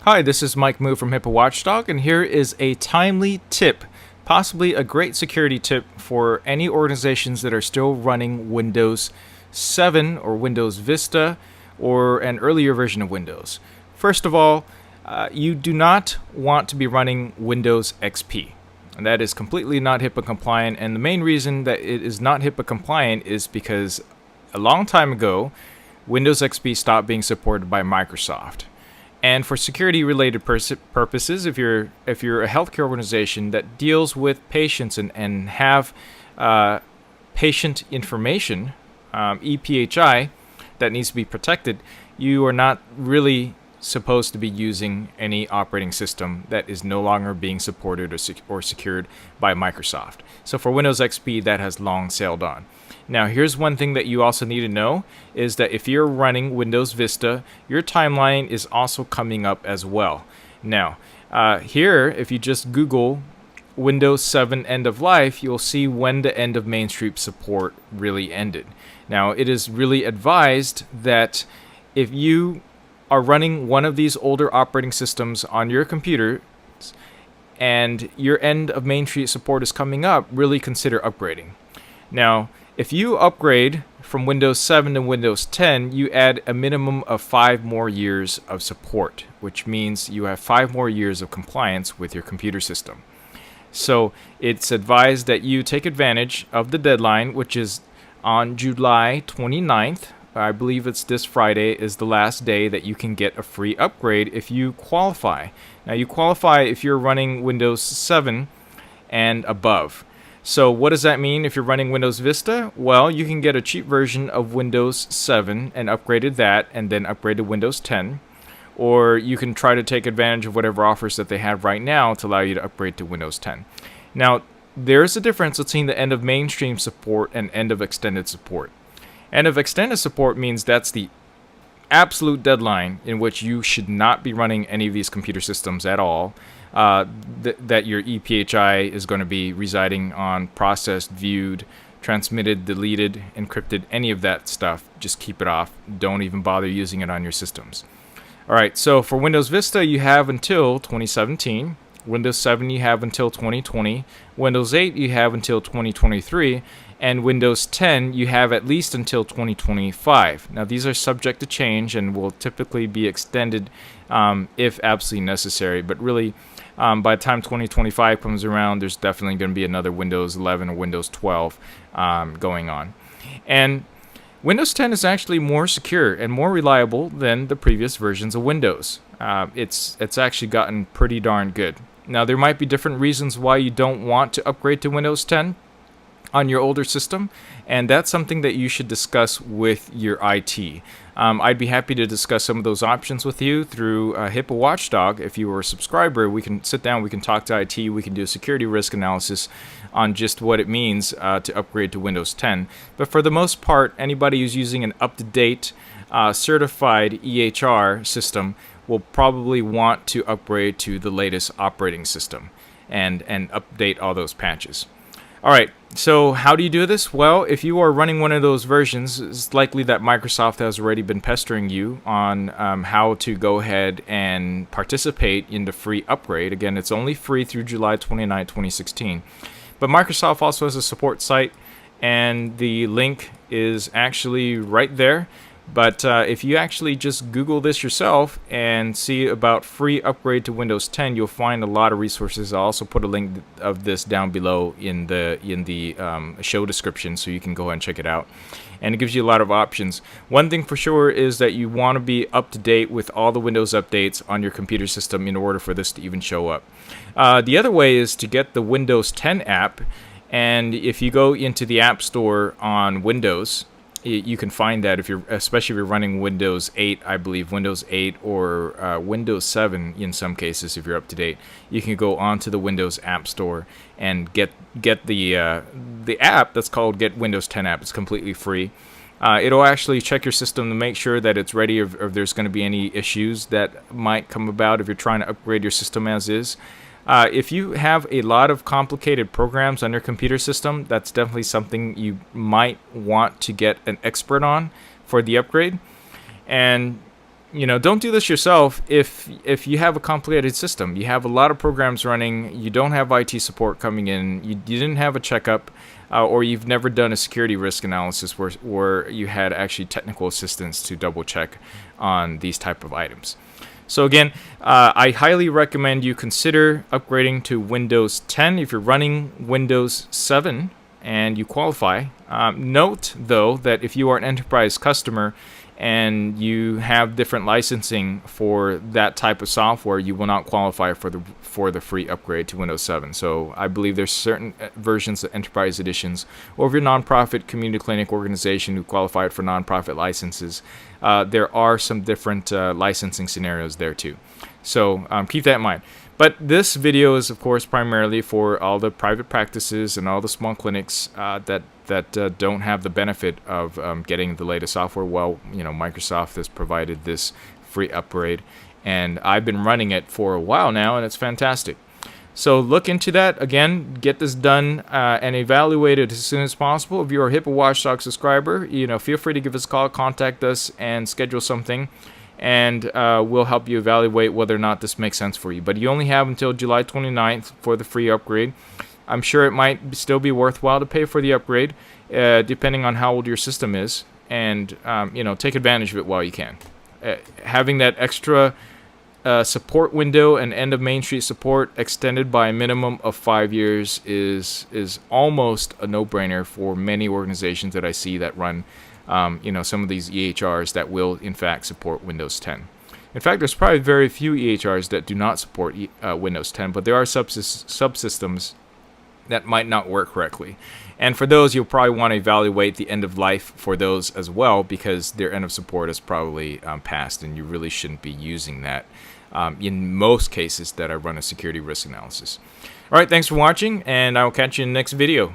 Hi, this is Mike Moo from HIPAA Watchdog, and here is a timely tip, possibly a great security tip for any organizations that are still running Windows 7 or Windows Vista or an earlier version of Windows. First of all, you do not want to be running Windows XP. And that is completely not HIPAA compliant, and the main reason that it is not HIPAA compliant is because a long time ago, Windows XP stopped being supported by Microsoft. And for security-related purposes, if you're a healthcare organization that deals with patients and have patient information, EPHI, that needs to be protected, you are not really supposed to be using any operating system that is no longer being supported or secured by Microsoft. So for Windows XP, that has long sailed on. Now, here's one thing that you also need to know is that if you're running Windows Vista, your timeline is also coming up as well. Now, here, if you just Google Windows 7 end of life, you'll see when the end of mainstream support really ended. Now, it is really advised that if you are running one of these older operating systems on your computer and your end of mainstream support is coming up, really consider upgrading. Now, if you upgrade from Windows 7 to Windows 10, you add a minimum of 5 more years of support, which means you have 5 more years of compliance with your computer system. So it's advised that you take advantage of the deadline, which is on July 29th. I believe it's this Friday is the last day that you can get a free upgrade if you qualify. Now, you qualify if you're running Windows 7 and above. So what does that mean if you're running Windows Vista? Well, you can get a cheap version of Windows 7 and upgraded that and then upgrade to Windows 10. Or you can try to take advantage of whatever offers that they have right now to allow you to upgrade to Windows 10. Now, there's a difference between the end of mainstream support and end of extended support. End of extended support means that's the absolute deadline in which you should not be running any of these computer systems at all. That your EPHI is going to be residing on, processed, viewed, transmitted, deleted, encrypted, any of that stuff. Just keep it off. Don't even bother using it on your systems. All right, so for Windows Vista, you have until 2017. Windows 7, you have until 2020. Windows 8, you have until 2023. And Windows 10, you have at least until 2025. Now, these are subject to change and will typically be extended if absolutely necessary. But really, by the time 2025 comes around, there's definitely going to be another Windows 11 or Windows 12 going on. And Windows 10 is actually more secure and more reliable than the previous versions of Windows. It's actually gotten pretty darn good. Now, there might be different reasons why you don't want to upgrade to Windows 10 on your older system, and that's something that you should discuss with your IT. I'd be happy to discuss some of those options with you through HIPAA Watchdog. If you were a subscriber, we can sit down, we can talk to IT, we can do a security risk analysis on just what it means to upgrade to Windows 10. But for the most part, anybody who's using an up-to-date certified EHR system will probably want to upgrade to the latest operating system and update all those patches. All right, so how do you do this? Well, if you are running one of those versions, it's likely that Microsoft has already been pestering you on how to go ahead and participate in the free upgrade. Again, it's only free through July 29, 2016. But Microsoft also has a support site, and the link is actually right there. But if you actually just Google this yourself and see about free upgrade to Windows 10, you'll find a lot of resources. I'll also put a link of this down below in the show description, so you can go ahead and check it out. And it gives you a lot of options. One thing for sure is that you want to be up to date with all the Windows updates on your computer system in order for this to even show up. The other way is to get the Windows 10 app, and if you go into the App Store on Windows, you can find that especially if you're running Windows 8, I believe Windows 8 or Windows 7 in some cases, if you're up to date, you can go onto the Windows App Store and get the app that's called Get Windows 10 App. It's completely free. It'll actually check your system to make sure that it's ready if there's going to be any issues that might come about if you're trying to upgrade your system as is. If you have a lot of complicated programs on your computer system, that's definitely something you might want to get an expert on for the upgrade. And don't do this yourself if you have a complicated system. You have a lot of programs running, you don't have IT support coming in, you didn't have a checkup, or you've never done a security risk analysis where you had actually technical assistance to double check on these type of items. So again, I highly recommend you consider upgrading to Windows 10 if you're running Windows 7 and you qualify. Note though that if you are an enterprise customer and you have different licensing for that type of software, you will not qualify for the free upgrade to Windows 7. So I believe there's certain versions of enterprise editions, or if you're a nonprofit community clinic organization who qualified for nonprofit licenses, there are some different licensing scenarios there too. So keep that in mind. But this video is, of course, primarily for all the private practices and all the small clinics that don't have the benefit of getting the latest software. Well, Microsoft has provided this free upgrade, and I've been running it for a while now, and it's fantastic. So look into that. Again, get this done and evaluate it as soon as possible. If you're a HIPAA Watchdog subscriber, feel free to give us a call, contact us, and schedule something. And we'll help you evaluate whether or not this makes sense for you. But you only have until July 29th for the free upgrade. I'm sure it might still be worthwhile to pay for the upgrade, depending on how old your system is. And, take advantage of it while you can. Having that extra support window and end of Main Street support extended by a minimum of 5 years is almost a no-brainer for many organizations that I see that run some of these EHRs that will, in fact, support Windows 10. In fact, there's probably very few EHRs that do not support Windows 10, but there are subsystems that might not work correctly. And for those, you'll probably want to evaluate the end of life for those as well, because their end of support is probably passed, and you really shouldn't be using that in most cases that I run a security risk analysis. All right, thanks for watching, and I will catch you in the next video.